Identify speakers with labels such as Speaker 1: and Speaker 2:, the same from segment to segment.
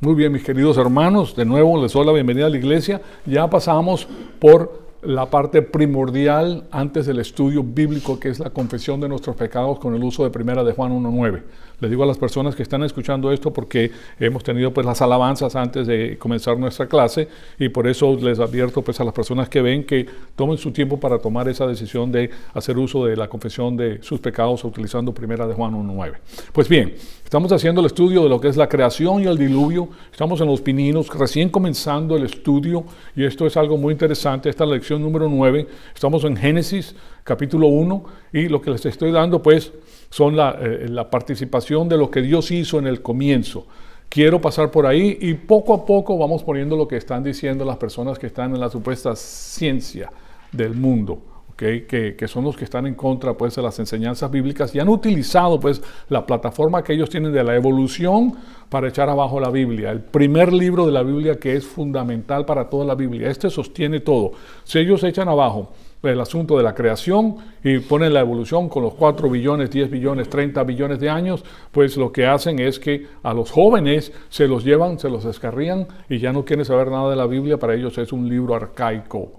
Speaker 1: Muy bien, mis queridos hermanos, de nuevo les doy la bienvenida a la iglesia. Ya pasamos por la parte primordial antes del estudio bíblico, que es la confesión de nuestros pecados con el uso de Primera de Juan 1:9. Les digo a las personas que están escuchando esto porque hemos tenido pues las alabanzas antes de comenzar nuestra clase, y por eso les advierto pues a las personas que ven que tomen su tiempo para tomar esa decisión de hacer uso de la confesión de sus pecados utilizando Primera de Juan 1:9. Pues bien, estamos haciendo el estudio de lo que es la creación y el diluvio. Estamos en los pininos, recién comenzando el estudio, y esto es algo muy interesante. Esta es la lección número 9. Estamos en Génesis, capítulo 1, y lo que les estoy dando pues son la participación de lo que Dios hizo en el comienzo. Quiero pasar por ahí y poco a poco vamos poniendo lo que están diciendo las personas que están en la supuesta ciencia del mundo, ¿okay? Que son los que están en contra pues de las enseñanzas bíblicas y han utilizado pues la plataforma que ellos tienen de la evolución para echar abajo la Biblia, el primer libro de la Biblia que es fundamental para toda la Biblia. Este sostiene todo. Si ellos echan abajo el asunto de la creación y ponen la evolución con los 4 billones, 10 billones, 30 billones de años, pues lo que hacen es que a los jóvenes se los llevan, se los descarrían y ya no quieren saber nada de la Biblia. Para ellos es un libro arcaico,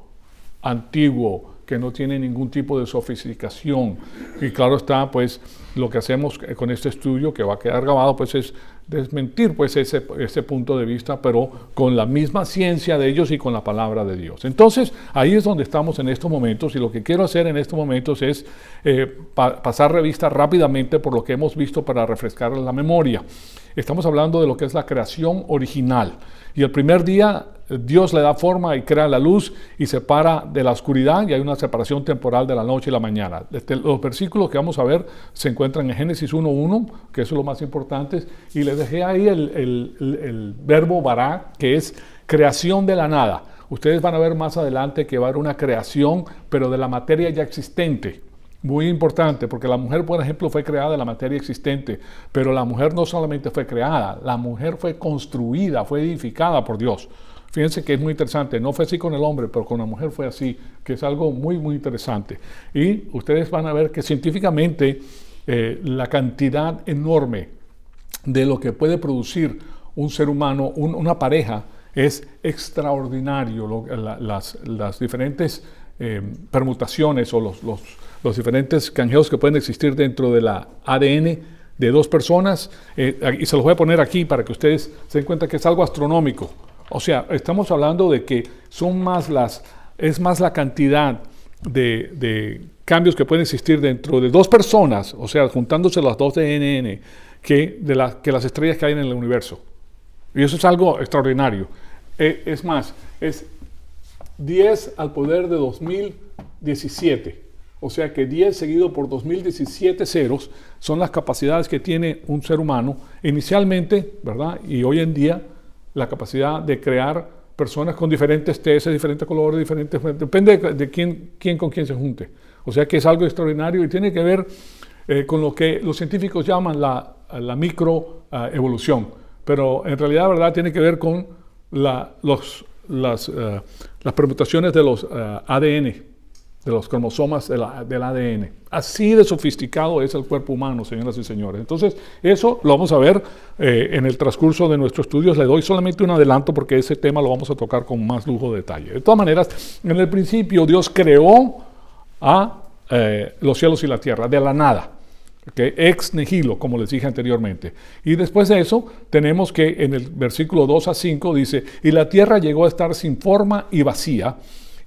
Speaker 1: antiguo, que no tiene ningún tipo de sofisticación. Y claro está, pues lo que hacemos con este estudio, que va a quedar grabado, pues es desmentir pues ese punto de vista, pero con la misma ciencia de ellos y con la palabra de Dios. Entonces, ahí es donde estamos en estos momentos, y lo que quiero hacer en estos momentos es pasar revista rápidamente por lo que hemos visto para refrescar la memoria. Estamos hablando de lo que es la creación original. Y el primer día Dios le da forma y crea la luz y separa de la oscuridad, y hay una separación temporal de la noche y la mañana. Los versículos que vamos a ver se encuentran en Génesis 1:1, que eso es lo más importante, y les dejé ahí el verbo bará, que es creación de la nada. Ustedes van a ver más adelante que va a haber una creación, pero de la materia ya existente. Muy importante, porque la mujer, por ejemplo, fue creada de la materia existente, pero la mujer no solamente fue creada, la mujer fue construida, fue edificada por Dios. Fíjense que es muy interesante, no fue así con el hombre, pero con la mujer fue así, que es algo muy, muy interesante. Y ustedes van a ver que científicamente la cantidad enorme de lo que puede producir un ser humano, una pareja, es extraordinario. Las diferentes permutaciones o los diferentes canjeos que pueden existir dentro de la ADN de dos personas, y se los voy a poner aquí para que ustedes se den cuenta que es algo astronómico. O sea, estamos hablando de que es más la cantidad de cambios que pueden existir dentro de dos personas, o sea, juntándose las dos DNA, que las estrellas que hay en el universo. Y eso es algo extraordinario. Es más, es 10 al poder de 2017. O sea que 10 seguido por 2017 ceros son las capacidades que tiene un ser humano inicialmente, ¿verdad? Y hoy en día la capacidad de crear personas con diferentes tesis, diferentes colores, depende de quién con quién se junte. O sea que es algo extraordinario y tiene que ver con lo que los científicos llaman la microevolución. Pero en realidad, ¿verdad?, tiene que ver con las permutaciones de los ADN, de los cromosomas del ADN. Así de sofisticado es el cuerpo humano, señoras y señores. Entonces, eso lo vamos a ver en el transcurso de nuestros estudios. Le doy solamente un adelanto porque ese tema lo vamos a tocar con más lujo de detalle. De todas maneras, en el principio Dios creó a los cielos y la tierra de la nada. Okay, ex nihilo, como les dije anteriormente. Y después de eso, tenemos que en el versículo 2 a 5 dice: y la tierra llegó a estar sin forma y vacía,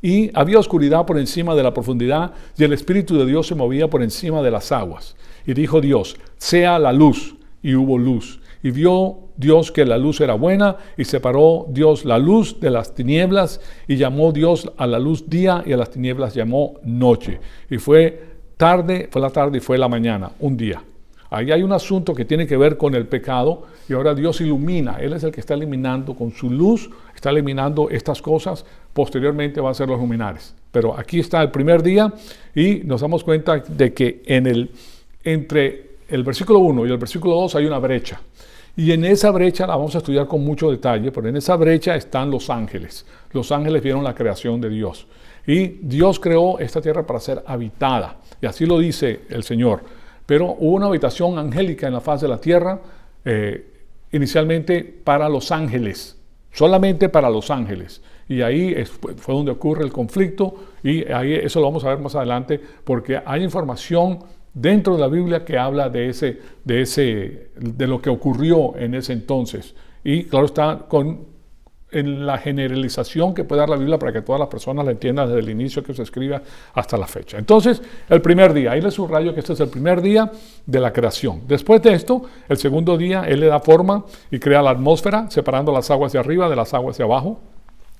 Speaker 1: y había oscuridad por encima de la profundidad, y el Espíritu de Dios se movía por encima de las aguas. Y dijo Dios: sea la luz, y hubo luz. Y vio Dios que la luz era buena, y separó Dios la luz de las tinieblas, y llamó Dios a la luz día, y a las tinieblas llamó noche. Y fue la tarde y fue la mañana, un día. Ahí hay un asunto que tiene que ver con el pecado, y ahora Dios ilumina. Él es el que está eliminando con su luz, está eliminando estas cosas. Posteriormente va a ser los luminares. Pero aquí está el primer día, y nos damos cuenta de que entre el versículo 1 y el versículo 2 hay una brecha. Y en esa brecha la vamos a estudiar con mucho detalle, pero en esa brecha están los ángeles. Los ángeles vieron la creación de Dios. Y Dios creó esta tierra para ser habitada. Y así lo dice el Señor. Pero hubo una habitación angélica en la faz de la tierra, inicialmente para los ángeles, solamente para los ángeles. Y ahí fue donde ocurre el conflicto, y ahí eso lo vamos a ver más adelante, porque hay información dentro de la Biblia que habla de lo que ocurrió en ese entonces. Y claro está, en la generalización que puede dar la Biblia para que todas las personas la entiendan desde el inicio que se escribe hasta la fecha. Entonces, el primer día, ahí les subrayo que este es el primer día de la creación. Después de esto, el segundo día, Él le da forma y crea la atmósfera, separando las aguas de arriba de las aguas de abajo.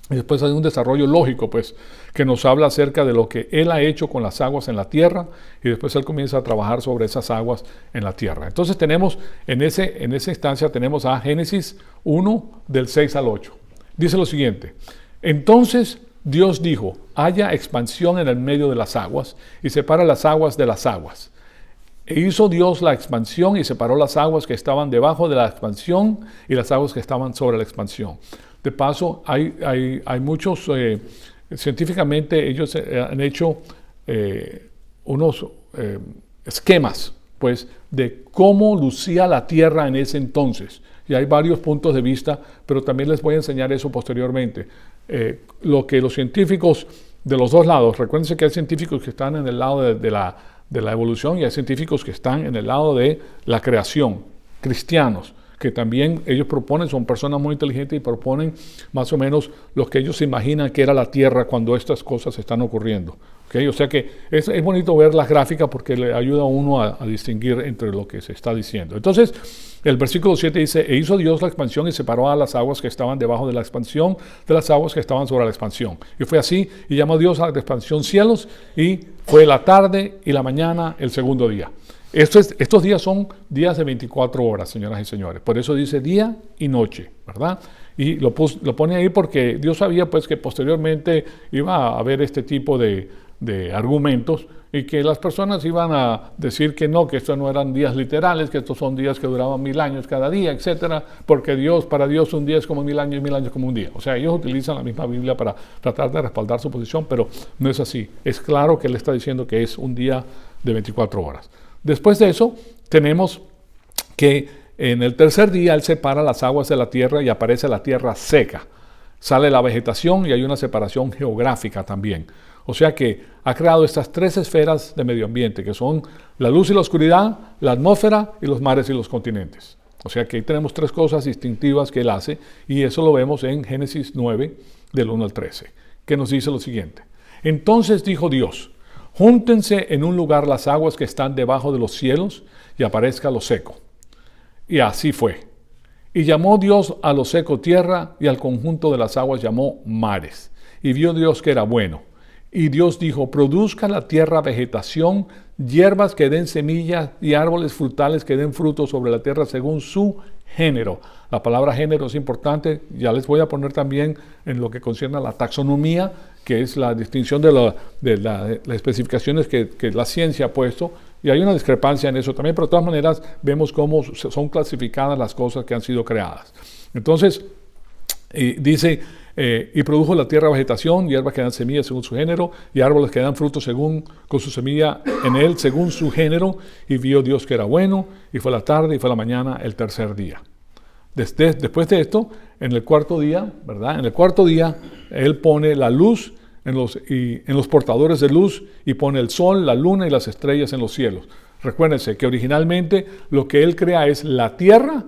Speaker 1: Y después hay un desarrollo lógico, pues, que nos habla acerca de lo que Él ha hecho con las aguas en la tierra, y después Él comienza a trabajar sobre esas aguas en la tierra. Entonces tenemos, en esa instancia, tenemos a Génesis 1, del 6 al 8. Dice lo siguiente: entonces Dios dijo, haya expansión en el medio de las aguas, y separa las aguas de las aguas. E hizo Dios la expansión y separó las aguas que estaban debajo de la expansión y las aguas que estaban sobre la expansión. De paso, hay muchos, científicamente ellos han hecho unos esquemas, pues, de cómo lucía la Tierra en ese entonces. Y hay varios puntos de vista, pero también les voy a enseñar eso posteriormente. Lo que los científicos de los dos lados, recuérdense que hay científicos que están en el lado de la evolución, y hay científicos que están en el lado de la creación, cristianos, que también ellos proponen, son personas muy inteligentes y proponen más o menos lo que ellos se imaginan que era la Tierra cuando estas cosas están ocurriendo. ¿Okay? O sea que es bonito ver las gráficas porque le ayuda a uno a distinguir entre lo que se está diciendo. Entonces, el versículo 7 dice, e hizo Dios la expansión y separó a las aguas que estaban debajo de la expansión de las aguas que estaban sobre la expansión. Y fue así, y llamó Dios a la expansión cielos, y fue la tarde y la mañana el segundo día. Estos días son días de 24 horas, señoras y señores. Por eso dice día y noche, ¿verdad? Y lo pone ahí porque Dios sabía, pues, que posteriormente iba a haber este tipo de argumentos, y que las personas iban a decir que no, que estos no eran días literales, que estos son días que duraban 1000 años cada día, etcétera, porque para Dios un día es como 1000 años y 1000 años como un día. O sea, ellos utilizan la misma Biblia para tratar de respaldar su posición, pero no es así. Es claro que Él está diciendo que es un día de 24 horas. Después de eso, tenemos que en el tercer día Él separa las aguas de la tierra y aparece la tierra seca. Sale la vegetación y hay una separación geográfica también. O sea que ha creado estas tres esferas de medio ambiente, que son la luz y la oscuridad, la atmósfera y los mares y los continentes. O sea que ahí tenemos tres cosas distintivas que Él hace, y eso lo vemos en Génesis 9, del 1 al 13, que nos dice lo siguiente. Entonces dijo Dios, júntense en un lugar las aguas que están debajo de los cielos, y aparezca lo seco. Y así fue. Y llamó Dios a lo seco tierra, y al conjunto de las aguas llamó mares. Y vio Dios que era bueno. Y Dios dijo, produzca la tierra vegetación, hierbas que den semillas y árboles frutales que den frutos sobre la tierra según su género. La palabra género es importante, ya les voy a poner también en lo que concierne a la taxonomía, que es la distinción de las especificaciones que la ciencia ha puesto, y hay una discrepancia en eso también, pero de todas maneras vemos cómo son clasificadas las cosas que han sido creadas. Entonces, dice, y produjo la tierra vegetación, hierbas que dan semillas según su género, y árboles que dan frutos con su semilla en él según su género, y vio Dios que era bueno, y fue la tarde y fue la mañana el tercer día. Después de esto, en el cuarto día, ¿verdad? En el cuarto día, Él pone la luz en los portadores de luz, y pone el sol, la luna y las estrellas en los cielos. Recuérdense que originalmente lo que Él crea es la tierra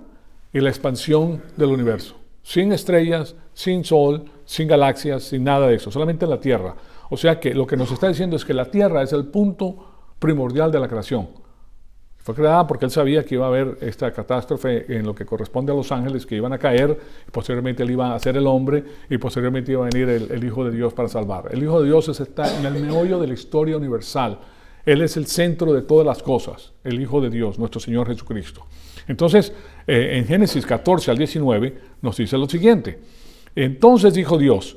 Speaker 1: y la expansión del universo. Sin estrellas, sin sol, sin galaxias, sin nada de eso, solamente la tierra. O sea que lo que nos está diciendo es que la tierra es el punto primordial de la creación. Fue creada porque Él sabía que iba a haber esta catástrofe en lo que corresponde a los ángeles que iban a caer, y posteriormente Él iba a ser el hombre, y posteriormente iba a venir el Hijo de Dios para salvar. El Hijo de Dios está en el meollo de la historia universal. Él es el centro de todas las cosas, el Hijo de Dios, nuestro Señor Jesucristo. Entonces, en Génesis 14 al 19 nos dice lo siguiente. Entonces dijo Dios,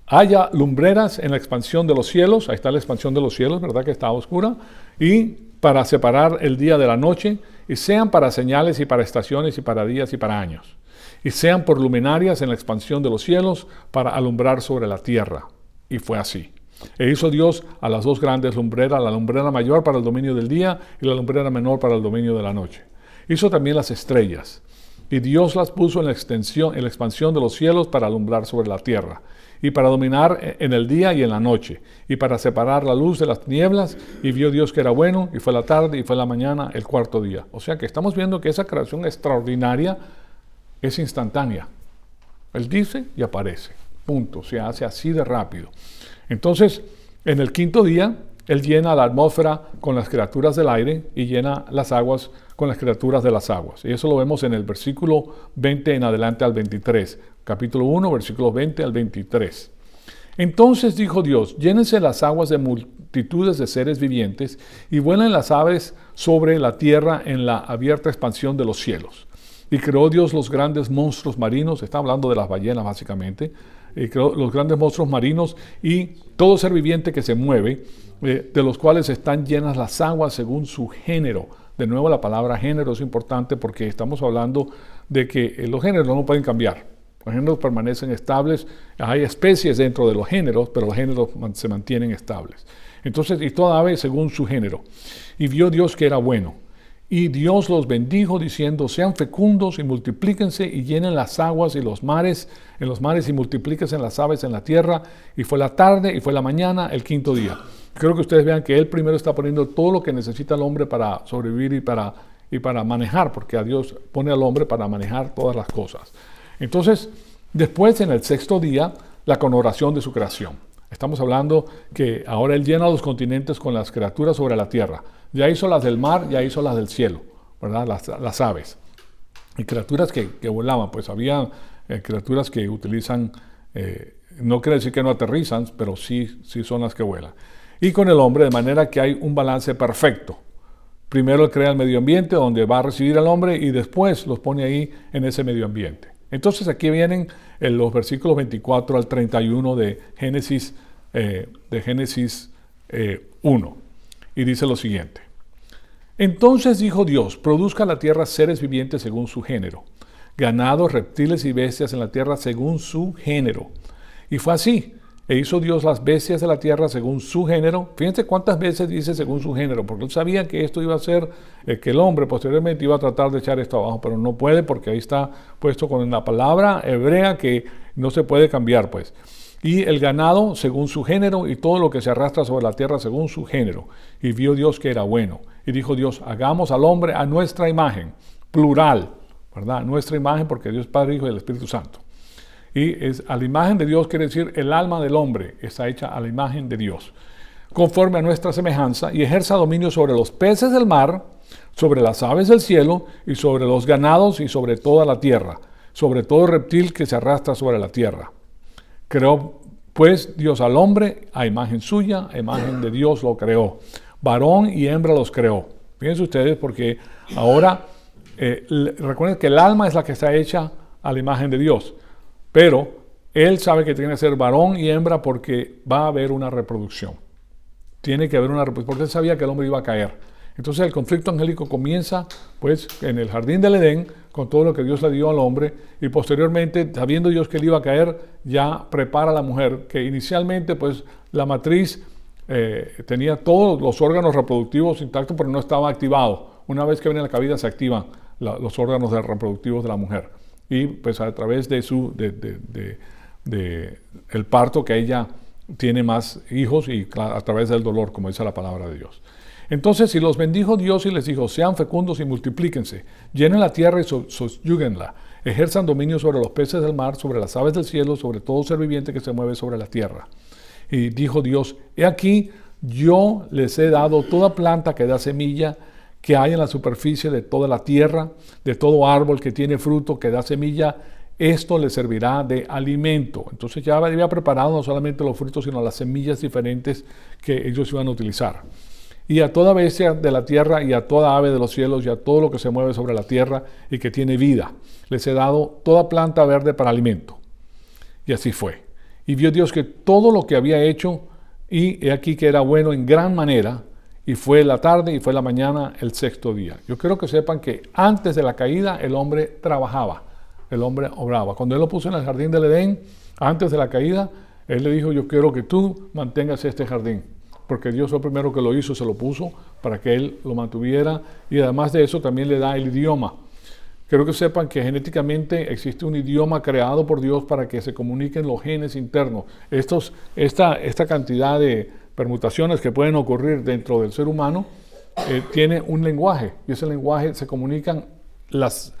Speaker 1: haya lumbreras en la expansión de los cielos, ahí está la expansión de los cielos, ¿verdad? Que está oscura, y para separar el día de la noche, y sean para señales y para estaciones y para días y para años, y sean por luminarias en la expansión de los cielos para alumbrar sobre la tierra. Y fue así. E hizo Dios a las dos grandes lumbreras, la lumbrera mayor para el dominio del día y la lumbrera menor para el dominio de la noche. Hizo también las estrellas Y Dios las puso en la expansión de los cielos para alumbrar sobre la tierra, y para dominar en el día y en la noche, y para separar la luz de las tinieblas. Y vio Dios que era bueno, y fue la tarde, y fue la mañana, el cuarto día. O sea que estamos viendo que esa creación extraordinaria es instantánea. Él dice y aparece. Punto. Se hace así de rápido. Entonces, en el quinto día, Él llena la atmósfera con las criaturas del aire y llena las aguas con las criaturas de las aguas. Y eso lo vemos en el versículo 20 en adelante al 23. Capítulo 1, versículos 20 al 23. Entonces dijo Dios: llénense las aguas de multitudes de seres vivientes y vuelen las aves sobre la tierra en la abierta expansión de los cielos. Y creó Dios los grandes monstruos marinos, está hablando de las ballenas básicamente, y creó los grandes monstruos marinos y todo ser viviente que se mueve, de los cuales están llenas las aguas según su género. De nuevo, la palabra género es importante porque estamos hablando de que los géneros no pueden cambiar. Los géneros permanecen estables. Hay especies dentro de los géneros, pero los géneros se mantienen estables. Entonces, y toda ave según su género. Y vio Dios que era bueno. Y Dios los bendijo diciendo: sean fecundos y multiplíquense y llenen las aguas y los mares, en los mares, y multiplíquense en las aves en la tierra. Y fue la tarde y fue la mañana, el quinto día. Creo que ustedes vean que Él primero está poniendo todo lo que necesita el hombre para sobrevivir y para manejar, porque a Dios pone al hombre para manejar todas las cosas. Entonces, después en el sexto día, la coronación de su creación. Estamos hablando que ahora Él llena los continentes con las criaturas sobre la tierra. Ya hizo las del mar, ya hizo las del cielo, ¿verdad? Las aves. Y criaturas que volaban, pues había criaturas que utilizan, no quiere decir que no aterrizan, pero sí son las que vuelan. Y con el hombre, de manera que hay un balance perfecto. Primero Él crea el medio ambiente donde va a recibir al hombre y después los pone ahí en ese medio ambiente. Entonces aquí vienen los versículos 24 al 31 de Génesis 1. Y dice lo siguiente: entonces dijo Dios: produzca la tierra seres vivientes según su género, ganados, reptiles y bestias en la tierra según su género. Y fue así. E hizo Dios las bestias de la tierra según su género. Fíjense cuántas veces dice según su género, porque Él sabía que esto iba a ser, que el hombre posteriormente iba a tratar de echar esto abajo, pero no puede, porque ahí está puesto con la palabra hebrea que no se puede cambiar, pues. Y el ganado según su género, y todo lo que se arrastra sobre la tierra según su género. Y vio Dios que era bueno. Y dijo Dios: hagamos al hombre a nuestra imagen, plural, ¿verdad? Nuestra imagen, porque Dios Padre, Hijo y el Espíritu Santo. Y es a la imagen de Dios, quiere decir el alma del hombre está hecha a la imagen de Dios, conforme a nuestra semejanza, y ejerza dominio sobre los peces del mar, sobre las aves del cielo, y sobre los ganados, y sobre toda la tierra, sobre todo reptil que se arrastra sobre la tierra. Creó pues Dios al hombre a imagen suya, a imagen de Dios lo creó. Varón y hembra los creó. Fíjense ustedes, porque ahora recuerden que el alma es la que está hecha a la imagen de Dios. Pero Él sabe que tiene que ser varón y hembra porque va a haber una reproducción. Tiene que haber una reproducción, porque Él sabía que el hombre iba a caer. Entonces el conflicto angélico comienza pues en el jardín del Edén, con todo lo que Dios le dio al hombre, y posteriormente, sabiendo Dios que él iba a caer, ya prepara a la mujer, que inicialmente pues la matriz tenía todos los órganos reproductivos intactos, pero no estaba activado. Una vez que viene la cabida se activan los órganos reproductivos de la mujer. Y pues a través de el parto, que ella tiene más hijos, y a través del dolor, como dice la palabra de Dios. Entonces, y los bendijo Dios y les dijo: sean fecundos y multiplíquense, llenen la tierra y sosyúguenla, ejerzan dominio sobre los peces del mar, sobre las aves del cielo, sobre todo ser viviente que se mueve sobre la tierra. Y dijo Dios: he aquí, yo les he dado toda planta que da semilla, que hay en la superficie de toda la tierra, de todo árbol que tiene fruto, que da semilla, esto les servirá de alimento. Entonces ya había preparado no solamente los frutos, sino las semillas diferentes que ellos iban a utilizar. Y a toda bestia de la tierra, y a toda ave de los cielos, y a todo lo que se mueve sobre la tierra y que tiene vida, les he dado toda planta verde para alimento. Y así fue. Y vio Dios que todo lo que había hecho, y he aquí que era bueno en gran manera. Y fue la tarde y fue la mañana, el sexto día. Yo quiero que sepan que antes de la caída el hombre trabajaba, el hombre obraba. Cuando Él lo puso en el jardín del Edén, antes de la caída, Él le dijo: yo quiero que tú mantengas este jardín. Porque Dios fue el primero que lo hizo, se lo puso para que Él lo mantuviera. Y además de eso también le da el idioma. quiero que sepan que genéticamente existe un idioma creado por Dios para que se comuniquen los genes internos. Esta cantidad de permutaciones que pueden ocurrir dentro del ser humano tiene un lenguaje, y ese lenguaje se comunican los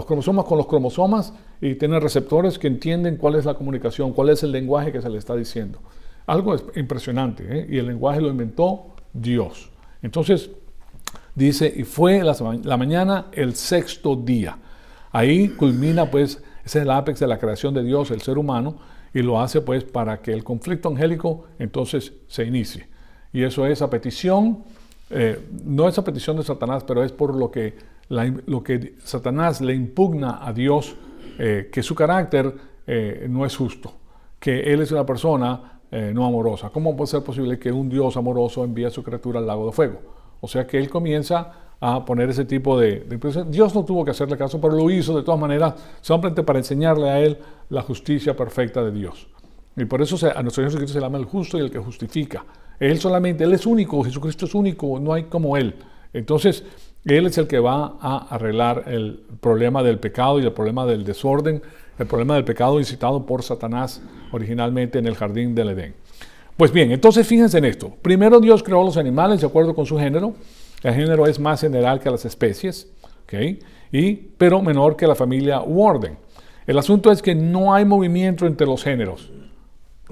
Speaker 1: cromosomas con los cromosomas y tienen receptores que entienden cuál es la comunicación, cuál es el lenguaje que se le está diciendo. Algo impresionante, y el lenguaje lo inventó Dios. Entonces, dice, y fue la mañana el sexto día. Ahí culmina, pues, ese es el ápice de la creación de Dios, el ser humano, y lo hace, pues, para que el conflicto angélico, entonces, se inicie. Y eso es a petición, no es a petición de Satanás, pero es por lo que Satanás le impugna a Dios, que su carácter no es justo, que Él es una persona no amorosa. ¿Cómo puede ser posible que un Dios amoroso envíe a su criatura al lago de fuego? O sea que Él comienza a poner ese tipo de impresión. Dios no tuvo que hacerle caso, pero lo hizo de todas maneras, solamente para enseñarle a Él la justicia perfecta de Dios. Y por eso a nuestro Señor Jesucristo se le llama el justo y el que justifica. Él es único, Jesucristo es único, no hay como Él. Entonces, Él es el que va a arreglar el problema del pecado y el problema del desorden, el problema del pecado incitado por Satanás originalmente en el jardín del Edén. Pues bien, entonces fíjense en esto. Primero Dios creó los animales de acuerdo con su género. El género es más general que las especies, ¿okay? Pero menor que la familia u orden. El asunto es que no hay movimiento entre los géneros.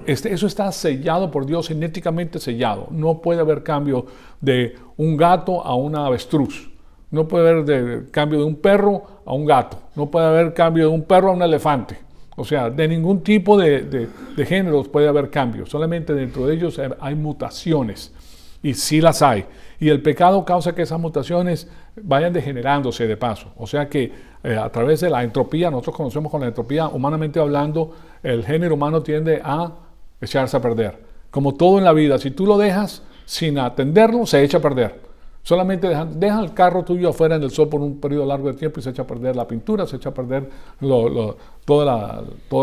Speaker 1: Eso está sellado por Dios, genéticamente sellado. No puede haber cambio de un gato a una avestruz. No puede haber cambio de un perro a un gato. No puede haber cambio de un perro a un elefante. O sea, de ningún tipo de géneros puede haber cambio. Solamente dentro de ellos hay mutaciones. Y sí las hay. Y el pecado causa que esas mutaciones vayan degenerándose de paso. O sea que a través de la entropía, nosotros conocemos con la entropía, humanamente hablando, el género humano tiende a echarse a perder. Como todo en la vida, si tú lo dejas sin atenderlo, se echa a perder. Solamente deja el carro tuyo afuera en el sol por un periodo largo de tiempo y se echa a perder la pintura, se echa a perder todos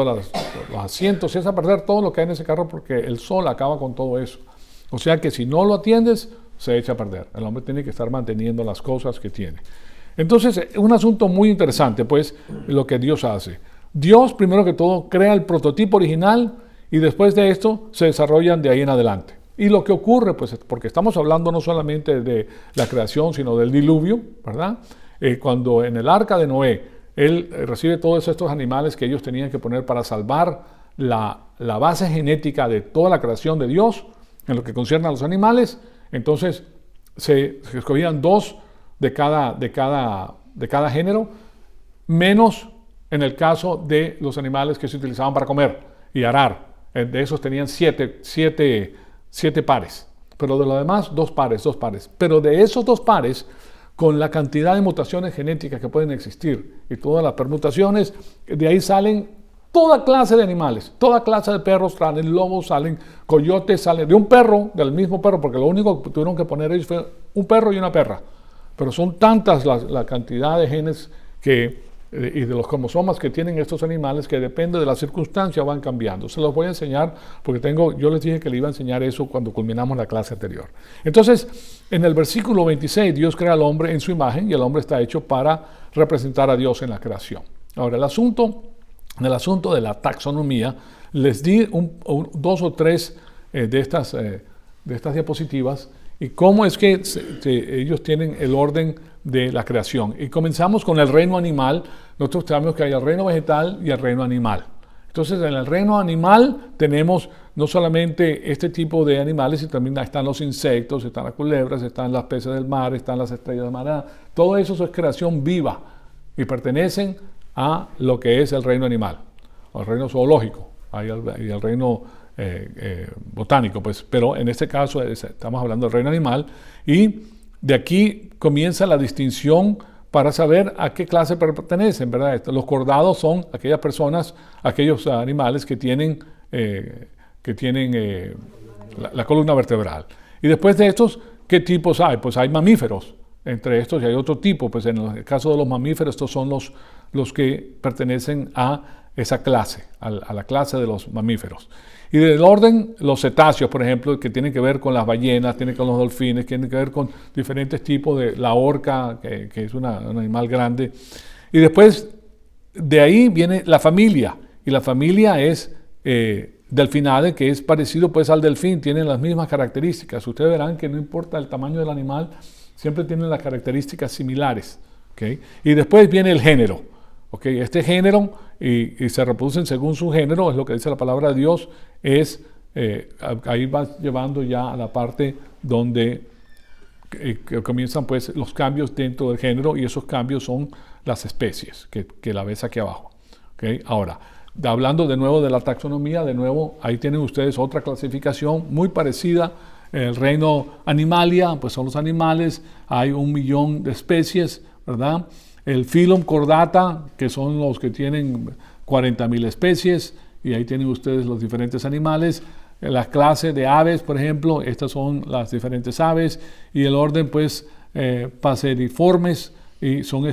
Speaker 1: los asientos, se echa a perder todo lo que hay en ese carro porque el sol acaba con todo eso. O sea que si no lo atiendes, se echa a perder. El hombre tiene que estar manteniendo las cosas que tiene. Entonces, un asunto muy interesante, pues, lo que Dios hace. Dios, primero que todo, crea el prototipo original y después de esto se desarrollan de ahí en adelante. Y lo que ocurre, pues, porque estamos hablando no solamente de la creación, sino del diluvio, ¿verdad? Cuando en el arca de Noé, él recibe todos estos animales que ellos tenían que poner para salvar la base genética de toda la creación de Dios, en lo que concierne a los animales, entonces se escogían 2 de cada género, menos en el caso de los animales que se utilizaban para comer y arar. De esos tenían 7 pares, pero de lo demás 2 pares. Pero de esos 2 pares, con la cantidad de mutaciones genéticas que pueden existir y todas las permutaciones, de ahí salen toda clase de animales, toda clase de perros, salen lobos, salen coyotes, salen de un perro, del mismo perro, porque lo único que tuvieron que poner ellos fue un perro y una perra. Pero son tantas la cantidad de genes y de los cromosomas que tienen estos animales que depende de la circunstancia van cambiando. Se los voy a enseñar porque yo les dije que le iba a enseñar eso cuando culminamos la clase anterior. Entonces, en el versículo 26, Dios crea al hombre en su imagen y el hombre está hecho para representar a Dios en la creación. Ahora, en el asunto de la taxonomía, les di 2 o 3 de estas diapositivas y cómo es que ellos tienen el orden de la creación. Y comenzamos con el reino animal. Nosotros sabemos que hay el reino vegetal y el reino animal. Entonces, en el reino animal tenemos no solamente este tipo de animales, sino también están los insectos, están las culebras, están las peces del mar, están las estrellas de mar. Todo eso es creación viva y pertenecen a lo que es el reino animal, o el reino zoológico, y el reino botánico, pues, pero en este caso estamos hablando del reino animal, y de aquí comienza la distinción para saber a qué clase pertenecen, ¿verdad? Los cordados son aquellas personas, aquellos animales que tienen la columna vertebral. Y después de estos, ¿qué tipos hay? Pues hay mamíferos. Entre estos y hay otro tipo, pues en el caso de los mamíferos, estos son los que pertenecen a esa clase, a la clase de los mamíferos. Y del orden, los cetáceos, por ejemplo, que tienen que ver con las ballenas, tienen que ver con los delfines, tienen que ver con diferentes tipos de la orca, que es un animal grande. Y después de ahí viene la familia, y la familia es delfinade, que es parecido pues al delfín, tienen las mismas características. Ustedes verán que no importa el tamaño del animal, siempre tienen las características similares. ¿Okay? Y después viene el género. ¿Okay? Este género, y se reproducen según su género, es lo que dice la palabra de Dios, es, ahí va llevando ya a la parte donde que comienzan pues los cambios dentro del género, y esos cambios son las especies, que la ves aquí abajo. ¿Okay? Ahora, hablando de nuevo de la taxonomía, de nuevo, ahí tienen ustedes otra clasificación muy parecida. El reino Animalia, pues son los animales, hay 1 millón de especies, ¿verdad? El Phylum Chordata, que son los que tienen 40.000 especies, y ahí tienen ustedes los diferentes animales. La clase de aves, por ejemplo, estas son las diferentes aves, y el orden, pues, Passeriformes, y son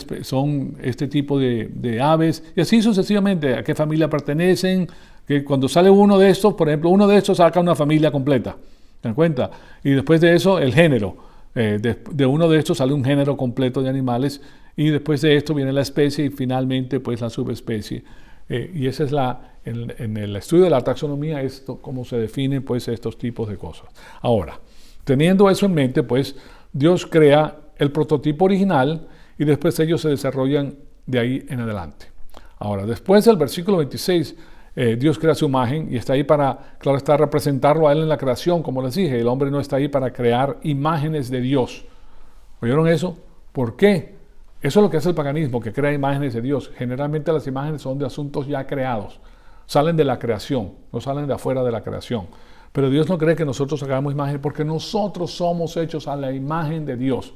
Speaker 1: este tipo de aves, y así sucesivamente, a qué familia pertenecen, que cuando sale uno de estos, por ejemplo, uno de estos saca una familia completa, ¿te dan cuenta? Y después de eso, el género, de uno de estos sale un género completo de animales, y después de esto viene la especie, y finalmente, pues, la subespecie. Y esa es en el estudio de la taxonomía, esto, cómo se definen, pues, estos tipos de cosas. Ahora, teniendo eso en mente, pues, Dios crea el prototipo original, y después ellos se desarrollan de ahí en adelante. Ahora, después del versículo 26, Dios crea su imagen y está ahí para, claro está, representarlo a Él en la creación, como les dije. El hombre no está ahí para crear imágenes de Dios. ¿Oyeron eso? ¿Por qué? Eso es lo que hace el paganismo, que crea imágenes de Dios. Generalmente las imágenes son de asuntos ya creados. Salen de la creación, no salen de afuera de la creación. Pero Dios no cree que nosotros hagamos imagen, porque nosotros somos hechos a la imagen de Dios.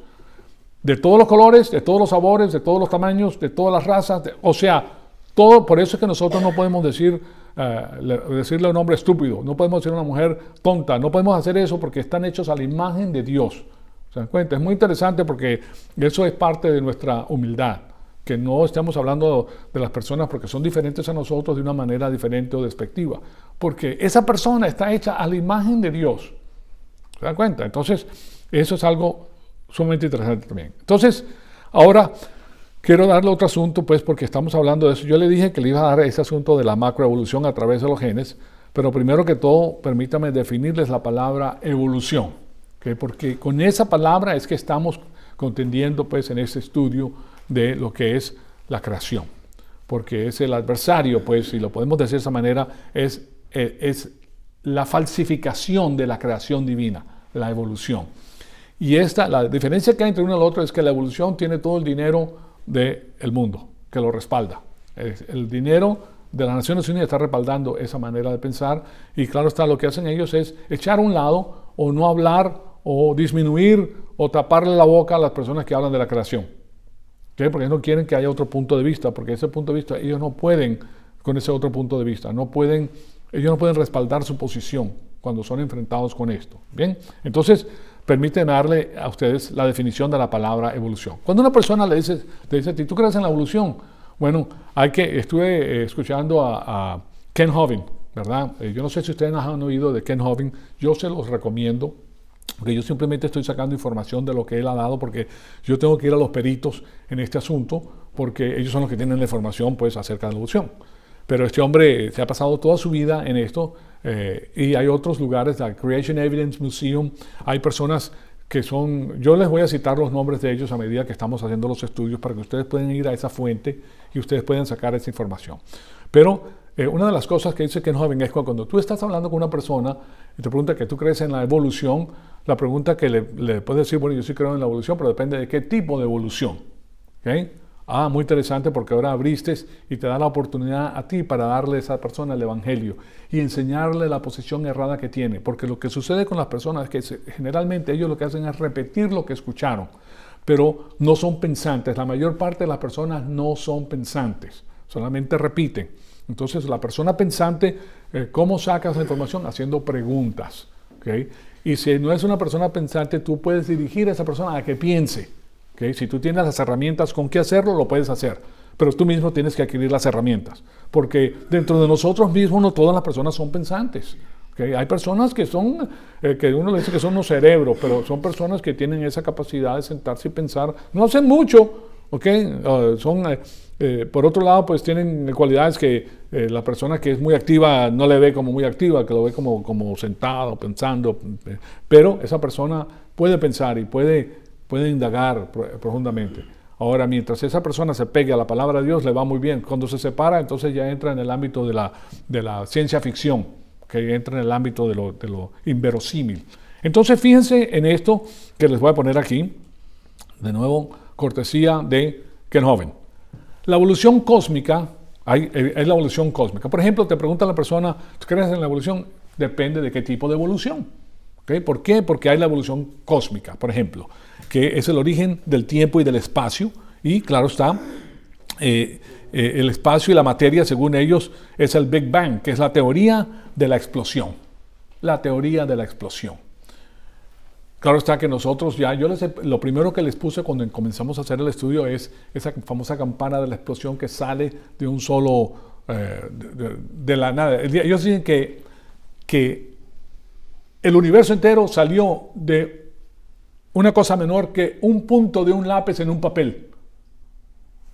Speaker 1: De todos los colores, de todos los sabores, de todos los tamaños, de todas las razas, o sea, todo. Por eso es que nosotros no podemos decirle a un hombre estúpido, no podemos decir a una mujer tonta, no podemos hacer eso porque están hechos a la imagen de Dios. ¿Se dan cuenta? Es muy interesante porque eso es parte de nuestra humildad, que no estemos hablando de las personas porque son diferentes a nosotros de una manera diferente o despectiva, porque esa persona está hecha a la imagen de Dios. ¿Se dan cuenta? Entonces, eso es algo sumamente interesante también. Entonces, ahora quiero darle otro asunto, pues, porque estamos hablando de eso. Yo le dije que le iba a dar ese asunto de la macroevolución a través de los genes, pero primero que todo, permítame definirles la palabra evolución, ¿okay? Porque con esa palabra es que estamos contendiendo, pues, en este estudio de lo que es la creación, porque es el adversario, pues, si lo podemos decir de esa manera, es la falsificación de la creación divina, la evolución. Y la diferencia que hay entre uno y el otro es que la evolución tiene todo el dinero del mundo que lo respalda. El dinero de las Naciones Unidas está respaldando esa manera de pensar, y claro está, lo que hacen ellos es echar a un lado o no hablar o disminuir o taparle la boca a las personas que hablan de la creación. ¿Okay? Porque ellos no quieren que haya otro punto de vista, porque ese punto de vista ellos no pueden, con ese otro punto de vista, ellos no pueden respaldar su posición cuando son enfrentados con esto. Bien, entonces permítanme darle a ustedes la definición de la palabra evolución. Cuando una persona le dice a ti, ¿tú crees en la evolución? Bueno, estuve escuchando a Ken Hovind, ¿verdad? Yo no sé si ustedes han oído de Ken Hovind, yo se los recomiendo, porque yo simplemente estoy sacando información de lo que él ha dado, porque yo tengo que ir a los peritos en este asunto, porque ellos son los que tienen la información, pues, acerca de la evolución. Pero este hombre se ha pasado toda su vida en esto, y hay otros lugares, la Creation Evidence Museum, hay personas que yo les voy a citar los nombres de ellos a medida que estamos haciendo los estudios para que ustedes puedan ir a esa fuente y ustedes puedan sacar esa información. Pero una de las cosas que dice Ken Hovind es que cuando tú estás hablando con una persona y te pregunta que tú crees en la evolución, la pregunta que le puedes decir, bueno, yo sí creo en la evolución, pero depende de qué tipo de evolución. ¿Okay? Muy interesante, porque ahora abriste y te da la oportunidad a ti para darle a esa persona el evangelio y enseñarle la posición errada que tiene, porque lo que sucede con las personas es que generalmente ellos lo que hacen es repetir lo que escucharon, pero no son pensantes. La mayor parte de las personas no son pensantes, solamente repiten. Entonces la persona pensante, ¿cómo sacas la información? Haciendo preguntas, ¿okay? Y si no es una persona pensante, tú puedes dirigir a esa persona a que piense. ¿Okay? Si tú tienes las herramientas con qué hacerlo, lo puedes hacer. pero tú mismo tienes que adquirir las herramientas, porque dentro de nosotros mismos no todas las personas son pensantes. ¿Okay? Hay personas que son, que uno le dice que son unos cerebros, pero son personas que tienen esa capacidad de sentarse y pensar, no hacen mucho, ¿okay? Por otro lado, pues tienen cualidades que la persona que es muy activa no le ve como muy activa, que lo ve como sentado, pensando, pero esa persona puede pensar y puede indagar profundamente. Ahora, mientras esa persona se pegue a la palabra de Dios, le va muy bien. Cuando se separa, entonces ya entra en el ámbito de la ciencia ficción, que entra en el ámbito de lo inverosímil. Entonces, fíjense en esto que les voy a poner aquí, de nuevo, cortesía de Ken Hovind. La evolución cósmica, es la evolución cósmica. Por ejemplo, te pregunta la persona, ¿tú crees en la evolución? Depende de qué tipo de evolución. ¿Okay? ¿Por qué? Porque hay la evolución cósmica, por ejemplo, que es el origen del tiempo y del espacio, y claro está, el espacio y la materia, según ellos, es el Big Bang, que es la teoría de la explosión. La teoría de la explosión. Claro está que nosotros lo primero que les puse cuando comenzamos a hacer el estudio es esa famosa campana de la explosión que sale de un solo, de la nada. Ellos dicen que el universo entero salió de una cosa menor que un punto de un lápiz en un papel.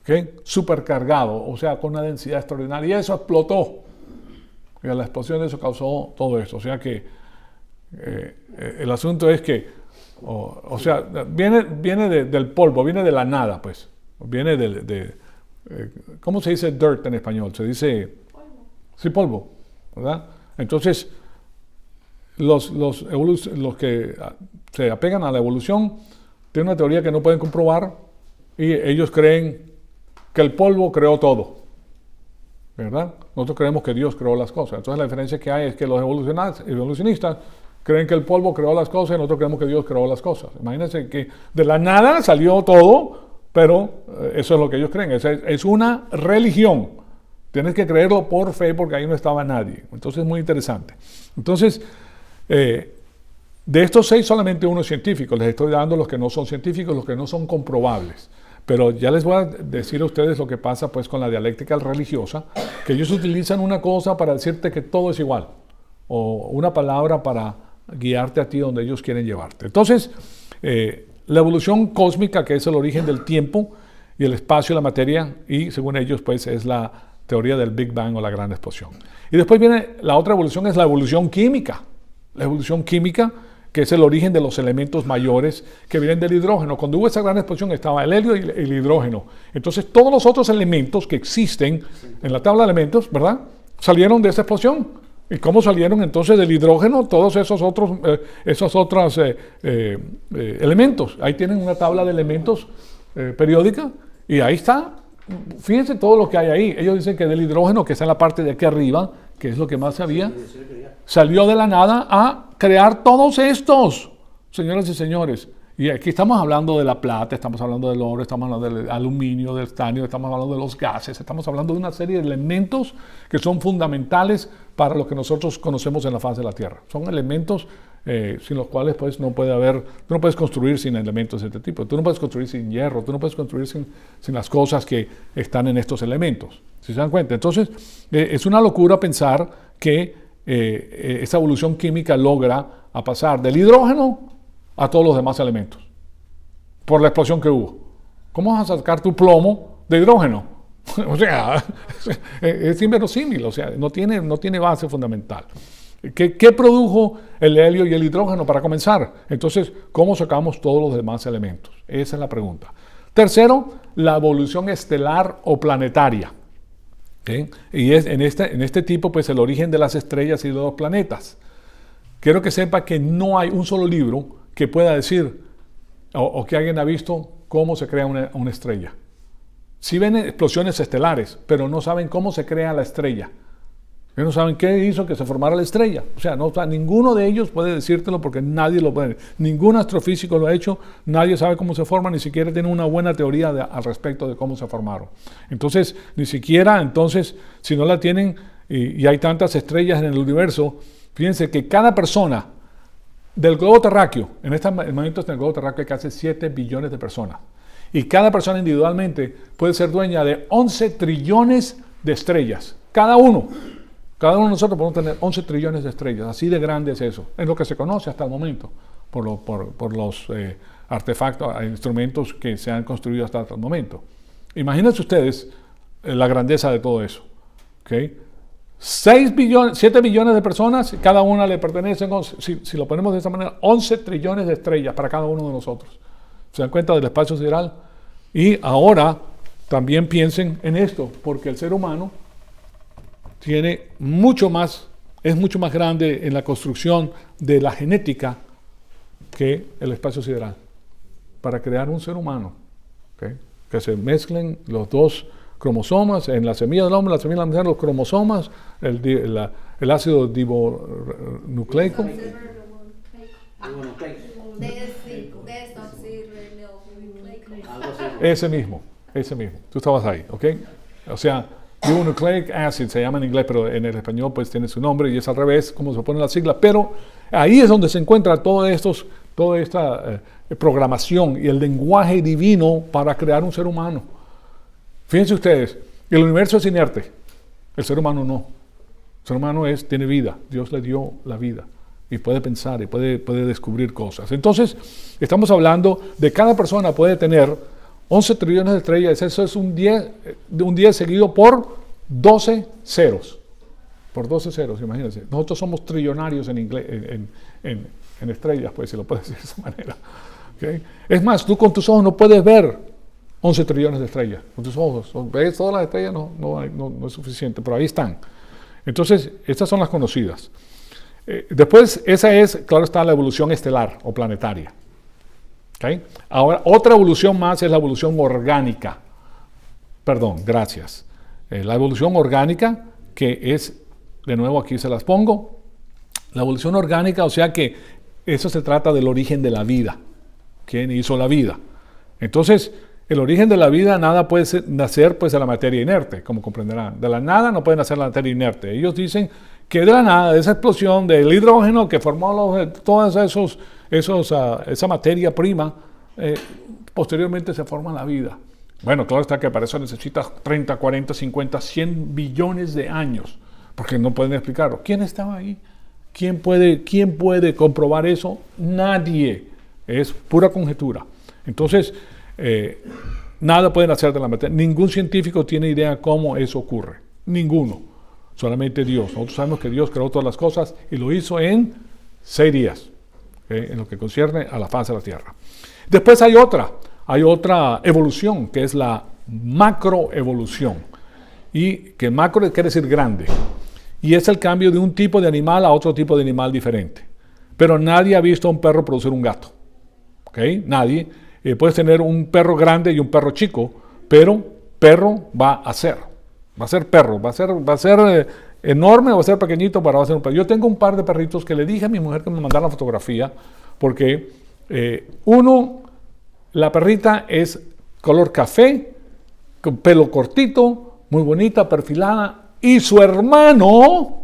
Speaker 1: ¿Okay? Supercargado, o sea, con una densidad extraordinaria. Y eso explotó. Y la explosión de eso causó todo esto. O sea que el asunto es que, viene del polvo, viene de la nada, pues. Viene ¿cómo se dice dirt en español? Se dice... Polvo. Sí, polvo, ¿verdad? Entonces, los que se apegan a la evolución tienen una teoría que no pueden comprobar y ellos creen que el polvo creó todo, ¿verdad? Nosotros creemos que Dios creó las cosas. Entonces la diferencia que hay es que los evolucionistas creen que el polvo creó las cosas y nosotros creemos que Dios creó las cosas. Imagínense que de la nada salió todo, pero eso es lo que ellos creen. Es una religión. Tienes que creerlo por fe porque ahí no estaba nadie. Entonces es muy interesante. Entonces, de estos 6 solamente uno es científico. Les estoy dando los que no son científicos, los que no son comprobables. Pero ya les voy a decir a ustedes lo que pasa pues con la dialéctica religiosa, que ellos utilizan una cosa para decirte que todo es igual, o una palabra para guiarte a ti donde ellos quieren llevarte. Entonces, la evolución cósmica, que es el origen del tiempo y el espacio y la materia, y según ellos pues es la teoría del Big Bang o la gran explosión. Y después viene la otra evolución, es la evolución química. La evolución química, que es el origen de los elementos mayores que vienen del hidrógeno. Cuando hubo esa gran explosión estaba el helio y el hidrógeno. Entonces todos los otros elementos que existen en la tabla de elementos, ¿verdad?, salieron de esa explosión. ¿Y cómo salieron entonces del hidrógeno todos esos otros elementos? Ahí tienen una tabla de elementos periódica y ahí está. Fíjense todo lo que hay ahí. Ellos dicen que del hidrógeno, que está en la parte de aquí arriba, que es lo que más sabía, salió de la nada a crear todos estos, señoras y señores. Y aquí estamos hablando de la plata, estamos hablando del oro, estamos hablando del aluminio, del estanio, estamos hablando de los gases, estamos hablando de una serie de elementos que son fundamentales para lo que nosotros conocemos en la faz de la Tierra. Son elementos sin los cuales pues no puedes construir sin elementos de este tipo. Tú no puedes construir sin hierro, tú no puedes construir sin las cosas que están en estos elementos. ¿Sí se dan cuenta? Entonces, es una locura pensar que esa evolución química logra a pasar del hidrógeno a todos los demás elementos, por la explosión que hubo. ¿Cómo vas a sacar tu plomo de hidrógeno? O sea, es inverosímil, o sea, no tiene base fundamental. ¿Qué produjo el helio y el hidrógeno para comenzar? Entonces, ¿cómo sacamos todos los demás elementos? Esa es la pregunta. Tercero, la evolución estelar o planetaria. ¿Okay? Y es en este tipo, pues, el origen de las estrellas y de los planetas. Quiero que sepa que no hay un solo libro que pueda decir o que alguien ha visto cómo se crea una estrella. Sí ven explosiones estelares, pero no saben cómo se crea la estrella. Ellos no saben qué hizo que se formara la estrella. O sea, ninguno de ellos puede decírtelo porque nadie lo puede. Ningún astrofísico lo ha hecho, nadie sabe cómo se forma, ni siquiera tiene una buena teoría al respecto de cómo se formaron. Entonces, ni siquiera, si no la tienen y hay tantas estrellas en el universo, fíjense que cada persona del globo terráqueo, en estos momentos en el globo terráqueo hay casi 7 billones de personas. Y cada persona individualmente puede ser dueña de 11 trillones de estrellas. Cada uno de nosotros podemos tener 11 trillones de estrellas. Así de grande es eso. Es lo que se conoce hasta el momento por los artefactos, instrumentos que se han construido hasta el momento. Imagínense ustedes la grandeza de todo eso. ¿Okay? 7 billones de personas, cada una le pertenecen, si lo ponemos de esta manera, 11 trillones de estrellas para cada uno de nosotros. ¿Se dan cuenta del espacio sideral? Y ahora también piensen en esto, porque el ser humano es mucho más grande en la construcción de la genética que el espacio sideral. Para crear un ser humano, ¿okay? Que se mezclen los dos cromosomas, en la semilla del hombre, la semilla de la mujer, los cromosomas, el ácido ribonucleico. Ese mismo. Tú estabas ahí, ¿ok? O sea, ribonucleic acid se llama en inglés, pero en el español pues tiene su nombre y es al revés, como se pone la sigla. Pero ahí es donde se encuentra toda esta programación y el lenguaje divino para crear un ser humano. Fíjense ustedes, el universo es inerte, el ser humano no. El ser humano tiene vida, Dios le dio la vida y puede pensar y puede descubrir cosas. Entonces, estamos hablando de cada persona puede tener 11 trillones de estrellas, eso es un 10 seguido por 12 ceros. Por 12 ceros, imagínense. Nosotros somos trillonarios en inglés, en estrellas, pues, si lo puedes decir de esa manera. ¿Okay? Es más, tú con tus ojos no puedes ver 11 trillones de estrellas. Con tus ojos. ¿Ves todas las estrellas? No es suficiente, pero ahí están. Entonces, estas son las conocidas. Después, claro está, la evolución estelar o planetaria. ¿Okay? Ahora, otra evolución más es la evolución orgánica. Perdón, gracias. La evolución orgánica, que es, de nuevo aquí se las pongo, la evolución orgánica, o sea que eso se trata del origen de la vida. ¿Quién hizo la vida? Entonces, el origen de la vida, nada puede nacer pues de la materia inerte, como comprenderán. De la nada no puede nacer la materia inerte. Ellos dicen que de la nada, de esa explosión del hidrógeno que formó todas esa materia prima, posteriormente se forma la vida. Bueno, claro está que para eso necesitas 30, 40, 50, 100 billones de años, porque no pueden explicarlo. ¿Quién estaba ahí? ¿Quién puede comprobar eso? Nadie. Es pura conjetura. Entonces, nada pueden hacer de la materia. Ningún científico tiene idea cómo eso ocurre. Ninguno. Solamente Dios. Nosotros sabemos que Dios creó todas las cosas y lo hizo en 6 días, en lo que concierne a la faz de la tierra. Después hay otra evolución, que es la macroevolución. Y que macro quiere decir grande. Y es el cambio de un tipo de animal a otro tipo de animal diferente. Pero nadie ha visto a un perro producir un gato. ¿Okay? Nadie. Puedes tener un perro grande y un perro chico, pero perro va a ser perro, va a ser enorme o va a ser pequeñito, pero va a ser un perro. Yo tengo un par de perritos que le dije a mi mujer que me mandara la fotografía, porque la perrita es color café, con pelo cortito, muy bonita, perfilada, y su hermano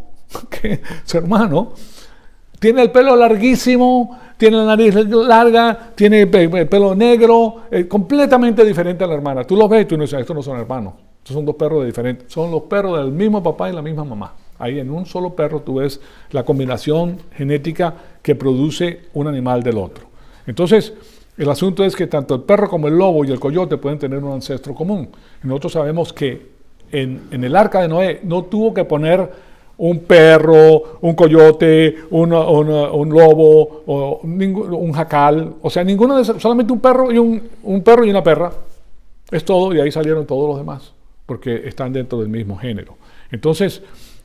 Speaker 1: tiene el pelo larguísimo, tiene la nariz larga, tiene pelo negro, completamente diferente a la hermana. Tú los ves y tú no dices, estos no son hermanos. Estos son dos perros diferentes. Son los perros del mismo papá y la misma mamá. Ahí en un solo perro tú ves la combinación genética que produce un animal del otro. Entonces, el asunto es que tanto el perro como el lobo y el coyote pueden tener un ancestro común. Y nosotros sabemos que en el arca de Noé no tuvo que poner un perro, un coyote, un lobo, o un jacal, o sea, ninguno de esos, solamente un perro y una perra. Es todo, y ahí salieron todos los demás, porque están dentro del mismo género. Entonces,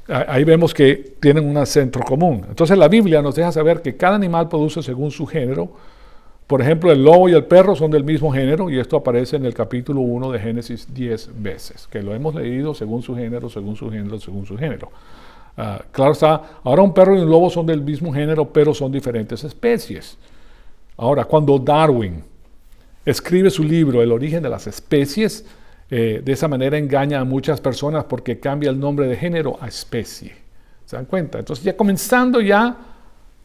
Speaker 1: ahí vemos que tienen un ancestro común. Entonces, la Biblia nos deja saber que cada animal produce según su género. Por ejemplo, el lobo y el perro son del mismo género, y esto aparece en el capítulo 1 de Génesis 10 veces, que lo hemos leído según su género, según su género, según su género. Claro está, ahora un perro y un lobo son del mismo género, pero son diferentes especies. Ahora, cuando Darwin escribe su libro El origen de las especies, de esa manera engaña a muchas personas porque cambia el nombre de género a especie. ¿Se dan cuenta? Entonces ya comenzando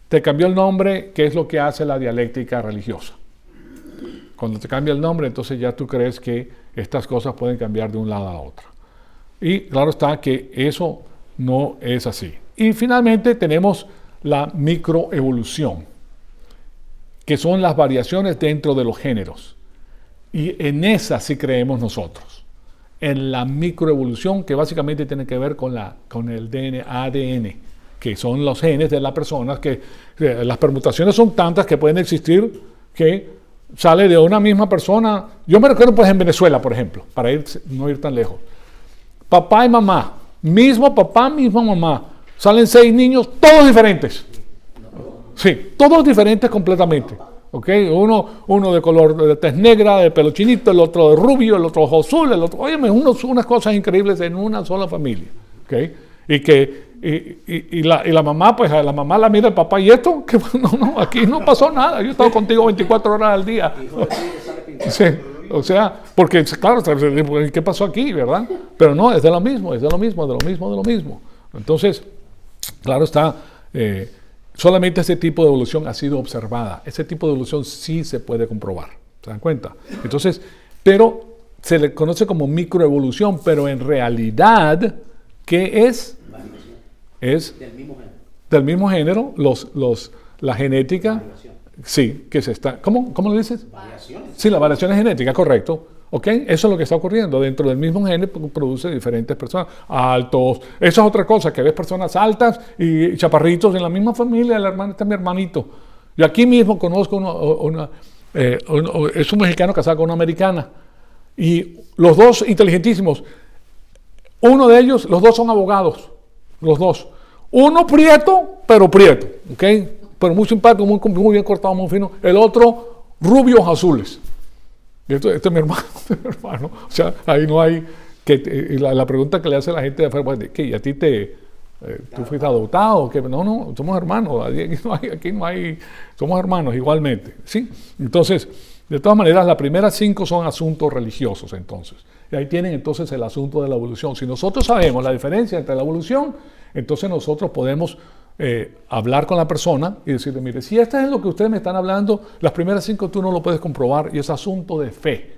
Speaker 1: te cambió el nombre, que es lo que hace la dialéctica religiosa. Cuando te cambia el nombre, entonces ya tú crees que estas cosas pueden cambiar de un lado a otro. Y claro está que eso no es así. Y finalmente tenemos la microevolución, que son las variaciones dentro de los géneros. Y en esa sí creemos nosotros. En la microevolución, que básicamente tiene que ver con el ADN, que son los genes de las personas, que las permutaciones son tantas que pueden existir, que sale de una misma persona. Yo me recuerdo pues en Venezuela, por ejemplo, para no ir tan lejos. Papá y mamá, mismo papá, misma mamá. Salen 6 niños, todos diferentes. Sí, todos diferentes completamente. ¿Okay? Uno de color de tez negra, de pelo chinito, el otro de rubio, el otro ojo azul, el otro... Óyeme, unas cosas increíbles en una sola familia. ¿Okay? Y la mamá, pues a la mamá la mira el papá, ¿y esto? Que no, aquí no pasó nada, yo he estado contigo 24 horas al día. Sí, o sea, porque claro, ¿qué pasó aquí, verdad? Pero no, es de lo mismo. Entonces, claro está, solamente ese tipo de evolución ha sido observada. Ese tipo de evolución sí se puede comprobar, ¿se dan cuenta? Entonces, pero se le conoce como microevolución, pero en realidad, ¿qué es? Es del mismo género, la genética, sí, que se está, ¿cómo lo dices?
Speaker 2: Variaciones.
Speaker 1: Sí, la variación es genética, correcto. ¿Ok? Eso es lo que está ocurriendo. Dentro del mismo gene produce diferentes personas, altos. Eso es otra cosa, que ves personas altas y chaparritos en la misma familia. El hermano está mi hermanito. Yo aquí mismo conozco es un mexicano casado con una americana. Y los dos inteligentísimos. Uno de ellos, los dos son abogados. Los dos. Uno prieto, pero prieto. ¿Ok? Pero muy simpático, muy bien cortado, muy fino. El otro, rubios azules. Este es mi hermano, O sea, ahí no hay... la pregunta que le hace la gente de afuera, pues, ¿qué? ¿Y a ti tú fuiste adoptado? ¿Qué? No, somos hermanos. Aquí no hay... Somos hermanos igualmente. ¿Sí? Entonces, de todas maneras, las primeras 5 son asuntos religiosos, entonces. Y ahí tienen entonces el asunto de la evolución. Si nosotros sabemos la diferencia entre la evolución, entonces nosotros podemos hablar con la persona y decirle, mire, si esto es lo que ustedes me están hablando, las primeras 5 tú no lo puedes comprobar y es asunto de fe.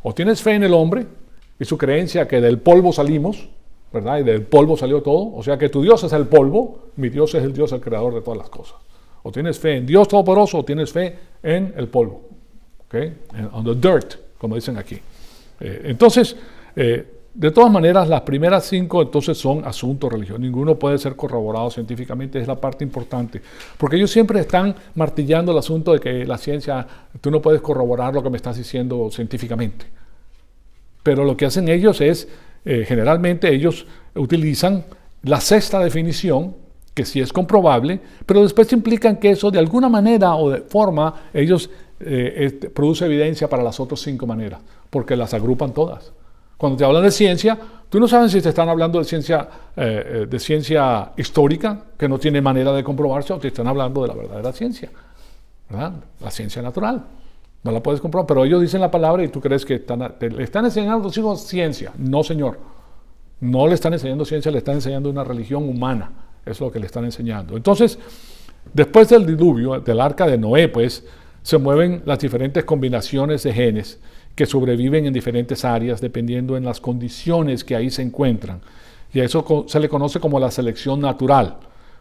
Speaker 1: O tienes fe en el hombre y su creencia que del polvo salimos, ¿verdad? Y del polvo salió todo. O sea que tu Dios es el polvo, mi Dios es el Dios, el creador de todas las cosas. O tienes fe en Dios Todopoderoso o tienes fe en el polvo. ¿Okay? On the dirt, como dicen aquí. Entonces, de todas maneras, las primeras 5 entonces son asuntos religiosos. Ninguno puede ser corroborado científicamente, es la parte importante. Porque ellos siempre están martillando el asunto de que la ciencia, tú no puedes corroborar lo que me estás diciendo científicamente. Pero lo que hacen ellos es, generalmente ellos utilizan la sexta definición, que sí es comprobable, pero después implican que eso de alguna manera o de forma, ellos produce evidencia para las otras 5 maneras, porque las agrupan todas. Cuando te hablan de ciencia, tú no sabes si te están hablando de ciencia histórica, que no tiene manera de comprobarse, o te están hablando de la verdadera ciencia, ¿verdad? La ciencia natural. No la puedes comprobar, pero ellos dicen la palabra y tú crees que le están enseñando a tus hijos ciencia. No, señor. No le están enseñando ciencia, le están enseñando una religión humana. Es lo que le están enseñando. Entonces, después del diluvio, del arca de Noé, pues, se mueven las diferentes combinaciones de genes que sobreviven en diferentes áreas dependiendo en las condiciones que ahí se encuentran. Y a eso se le conoce como la selección natural.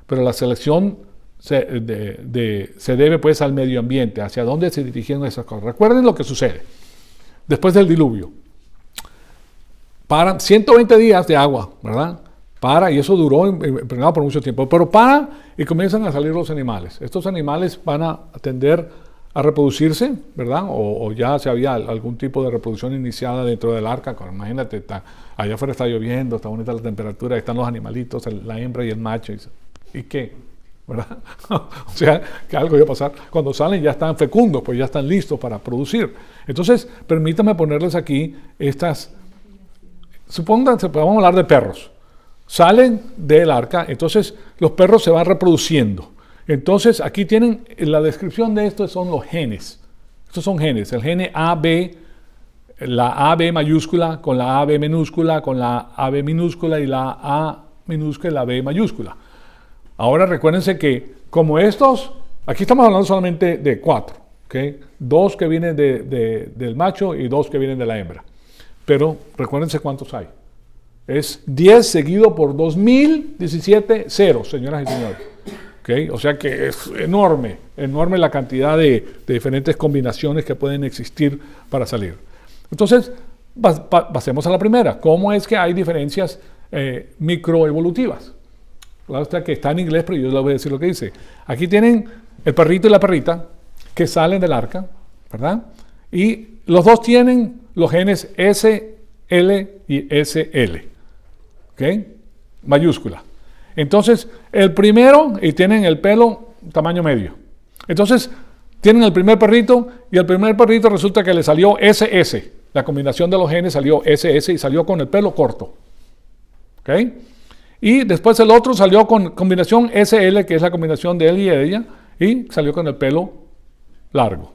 Speaker 1: Pero la selección se debe pues al medio ambiente, hacia dónde se dirigieron esas cosas. Recuerden lo que sucede. Después del diluvio, paran 120 días de agua, ¿verdad? Y eso duró impregnado por mucho tiempo, pero y comienzan a salir los animales. Estos animales van a tender a reproducirse, ¿verdad? O ya se había algún tipo de reproducción iniciada dentro del arca. Imagínate, allá afuera está lloviendo, está bonita la temperatura, están los animalitos, la hembra y el macho. ¿Y qué? ¿Verdad? O sea, que algo iba a pasar. Cuando salen ya están fecundos, pues ya están listos para producir. Entonces, permítame ponerles aquí supónganse, pues vamos a hablar de perros. Salen del arca, entonces los perros se van reproduciendo. Entonces, aquí tienen la descripción de esto, son los genes. Estos son genes, el gene AB, la AB mayúscula con la AB minúscula, con la AB minúscula y la A minúscula y la B mayúscula. Ahora recuérdense que como estos, aquí estamos hablando solamente de 4, ¿okay? 2 que vienen del macho y 2 que vienen de la hembra. Pero recuérdense cuántos hay. Es 10 seguido por 2017 ceros, señoras y señores. ¿Okay? O sea que es enorme la cantidad de diferentes combinaciones que pueden existir para salir. Entonces, pasemos a la primera. ¿Cómo es que hay diferencias microevolutivas? Claro está que está en inglés, pero yo les voy a decir lo que dice. Aquí tienen el perrito y la perrita que salen del arca, ¿verdad? Y los dos tienen los genes S, L y SL, ¿ok? Mayúscula. Entonces, el primero, y tienen el pelo tamaño medio. Entonces, tienen el primer perrito, y el primer perrito resulta que le salió SS. La combinación de los genes salió SS y salió con el pelo corto. ¿Ok? Y después el otro salió con combinación SL, que es la combinación de él y ella, y salió con el pelo largo,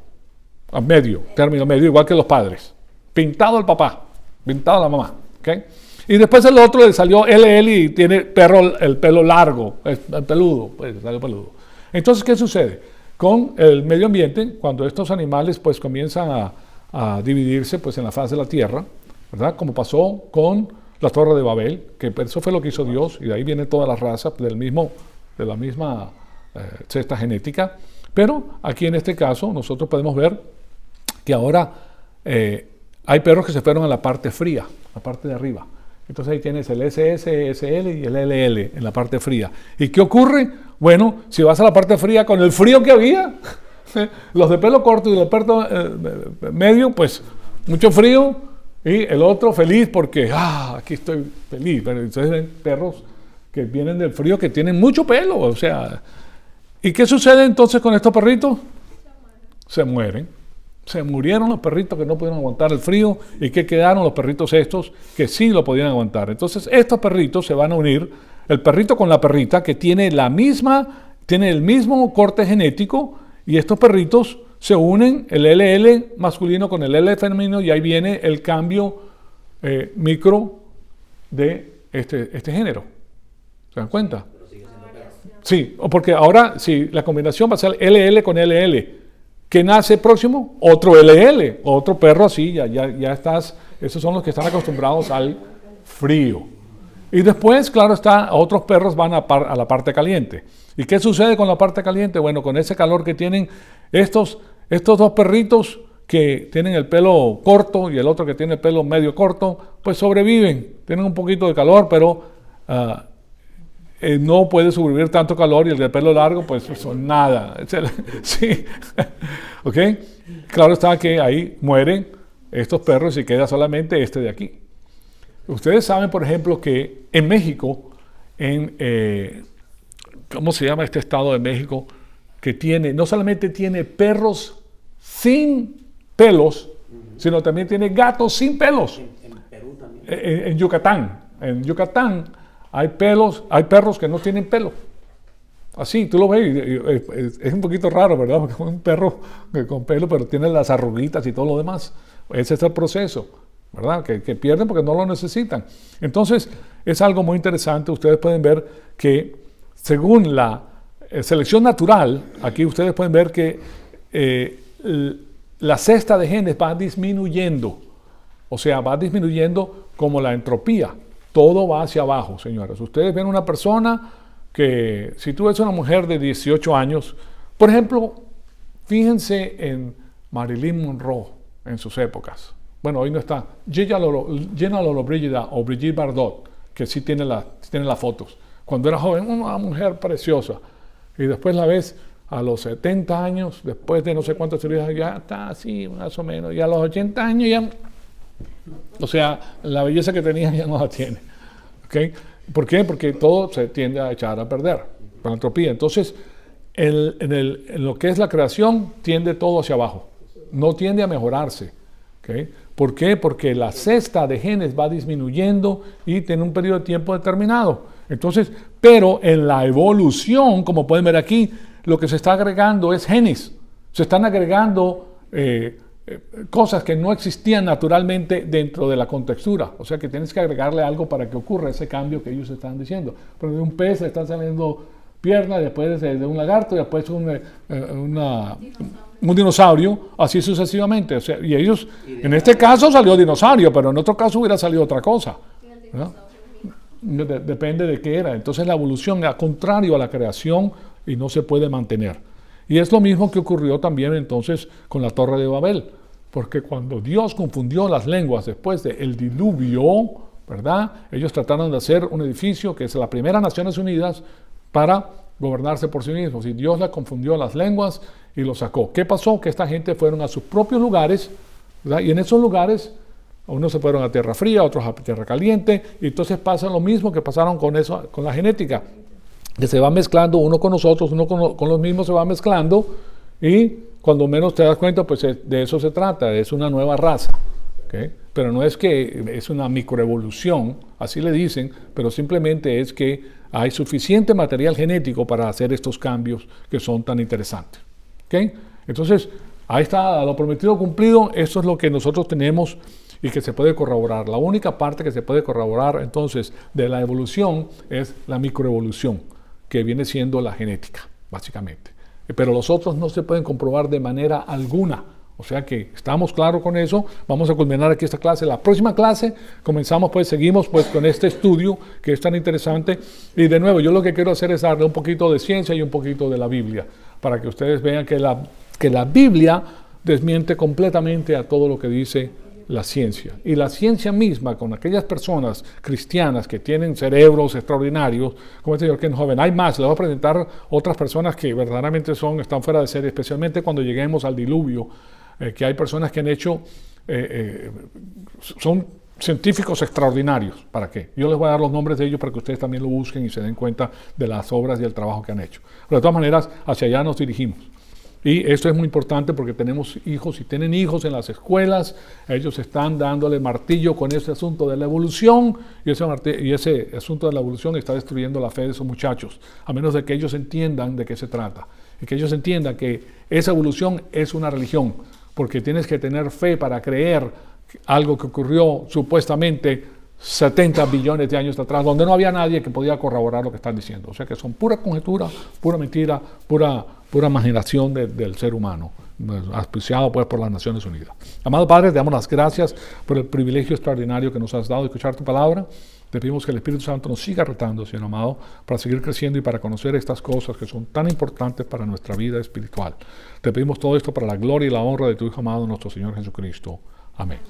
Speaker 1: a medio, término medio, igual que los padres. Pintado el papá, pintado la mamá. ¿Okay? Y después el otro le salió LL y tiene el pelo largo, el peludo, pues salió peludo. Entonces, ¿qué sucede? Con el medio ambiente, cuando estos animales pues comienzan a dividirse pues en la faz de la tierra, ¿verdad? Como pasó con la Torre de Babel, que eso fue lo que hizo Dios, y de ahí vienen todas las razas de la misma cesta genética. Pero aquí en este caso nosotros podemos ver que ahora hay perros que se fueron a la parte fría, la parte de arriba. Entonces ahí tienes el SS, SL y el LL en la parte fría. ¿Y qué ocurre? Bueno, si vas a la parte fría con el frío que había, los de pelo corto y los de pelo medio, pues mucho frío, y el otro feliz porque, aquí estoy feliz. Pero entonces ven perros que vienen del frío que tienen mucho pelo, o sea. ¿Y qué sucede entonces con estos perritos? Se mueren. Se murieron los perritos que no pudieron aguantar el frío, y que quedaron los perritos estos que sí lo podían aguantar. Entonces estos perritos se van a unir, el perrito con la perrita que tiene el mismo corte genético, y estos perritos se unen, el LL masculino con el LL femenino, y ahí viene el cambio micro de este género. ¿Se dan cuenta? Sí, porque ahora sí, la combinación va a ser LL con LL. ¿Qué nace próximo? Otro LL, otro perro así, ya estás, esos son los que están acostumbrados al frío. Y después, claro está, otros perros van a la parte caliente. ¿Y qué sucede con la parte caliente? Bueno, con ese calor que tienen estos dos perritos que tienen el pelo corto y el otro que tiene el pelo medio corto, pues sobreviven, tienen un poquito de calor, pero no puede sobrevivir tanto calor, y el de pelo largo, pues son nada. Sí. ¿Ok? Claro está que ahí mueren estos perros y queda solamente este de aquí. Ustedes saben, por ejemplo, que en México, ¿cómo se llama este estado de México? Que no solamente tiene perros sin pelos, sino también tiene gatos sin pelos.
Speaker 2: En Perú también.
Speaker 1: En Yucatán. En Yucatán hay perros que no tienen pelo. Así, tú lo ves, es un poquito raro, ¿verdad? Porque es un perro con pelo, pero tiene las arruguitas y todo lo demás. Ese es el proceso, ¿verdad? Que pierden porque no lo necesitan. Entonces, es algo muy interesante. Ustedes pueden ver que según la selección natural, aquí ustedes pueden ver que la cesta de genes va disminuyendo. O sea, va disminuyendo como la entropía. Todo va hacia abajo, señoras. Ustedes ven una persona que, si tú ves una mujer de 18 años, por ejemplo, fíjense en Marilyn Monroe en sus épocas. Bueno, hoy no está. Gina Lollobrigida o Brigitte Bardot, que sí tiene las fotos. Cuando era joven, una mujer preciosa. Y después la ves a los 70 años, después de no sé cuántas cirugías, ya está así, más o menos. Y a los 80 años ya... O sea, la belleza que tenía ya no la tiene. ¿Okay? ¿Por qué? Porque todo se tiende a echar a perder con la entropía. Entonces, en lo que es la creación, tiende todo hacia abajo. No tiende a mejorarse. ¿Okay? ¿Por qué? Porque la cesta de genes va disminuyendo y tiene un periodo de tiempo determinado. Entonces, pero en la evolución, como pueden ver aquí, lo que se está agregando es genes. Se están agregando cosas que no existían naturalmente dentro de la contextura. O sea que tienes que agregarle algo para que ocurra ese cambio que ellos están diciendo. Pero de un pez le están saliendo piernas, después de un lagarto, después un dinosaurio, así sucesivamente. O sea, y ellos, en este caso salió dinosaurio, pero en otro caso hubiera salido otra cosa, ¿no? Depende de qué era. Entonces la evolución era contrario a la creación y no se puede mantener. Y es lo mismo que ocurrió también entonces con la Torre de Babel, porque cuando Dios confundió las lenguas después del diluvio, ¿verdad? Ellos trataron de hacer un edificio que es la primera Naciones Unidas para gobernarse por sí mismos, y Dios le confundió las lenguas y lo sacó. ¿Qué pasó? Que esta gente fueron a sus propios lugares, ¿verdad? Y en esos lugares unos se fueron a tierra fría, otros a tierra caliente, y entonces pasa lo mismo que pasaron con eso, con la genética, que se va mezclando uno con nosotros, uno con los mismos se va mezclando, y cuando menos te das cuenta, pues de eso se trata, es una nueva raza, ¿okay? Pero no es que es una microevolución, así le dicen, pero simplemente es que hay suficiente material genético para hacer estos cambios que son tan interesantes, ¿okay? Entonces, ahí está, lo prometido cumplido, esto es lo que nosotros tenemos y que se puede corroborar. La única parte que se puede corroborar entonces de la evolución es la microevolución, que viene siendo la genética, básicamente. Pero los otros no se pueden comprobar de manera alguna. O sea que estamos claros con eso. Vamos a culminar aquí esta clase. La próxima clase comenzamos, pues seguimos pues con este estudio que es tan interesante. Y de nuevo, yo lo que quiero hacer es darle un poquito de ciencia y un poquito de la Biblia, para que ustedes vean que la Biblia desmiente completamente a todo lo que dice la ciencia. Y la ciencia misma, con aquellas personas cristianas que tienen cerebros extraordinarios, como el señor Ken Joven, hay más, les voy a presentar otras personas que verdaderamente están fuera de serie, especialmente cuando lleguemos al diluvio, que hay personas que han hecho, son científicos extraordinarios. ¿Para qué? Yo les voy a dar los nombres de ellos para que ustedes también lo busquen y se den cuenta de las obras y el trabajo que han hecho. Pero de todas maneras, hacia allá nos dirigimos. Y esto es muy importante porque tenemos hijos y tienen hijos en las escuelas, ellos están dándole martillo con ese asunto de la evolución y ese asunto de la evolución está destruyendo la fe de esos muchachos, a menos de que ellos entiendan de qué se trata y que ellos entiendan que esa evolución es una religión, porque tienes que tener fe para creer algo que ocurrió supuestamente 70 billones de años atrás, donde no había nadie que podía corroborar lo que están diciendo. O sea que son pura conjetura, pura mentira, pura imaginación del ser humano, auspiciado pues por las Naciones Unidas. Amado Padre, te damos las gracias por el privilegio extraordinario que nos has dado de escuchar tu palabra. Te pedimos que el Espíritu Santo nos siga retando, Señor amado, para seguir creciendo y para conocer estas cosas que son tan importantes para nuestra vida espiritual. Te pedimos todo esto para la gloria y la honra de tu Hijo amado, nuestro Señor Jesucristo. Amén.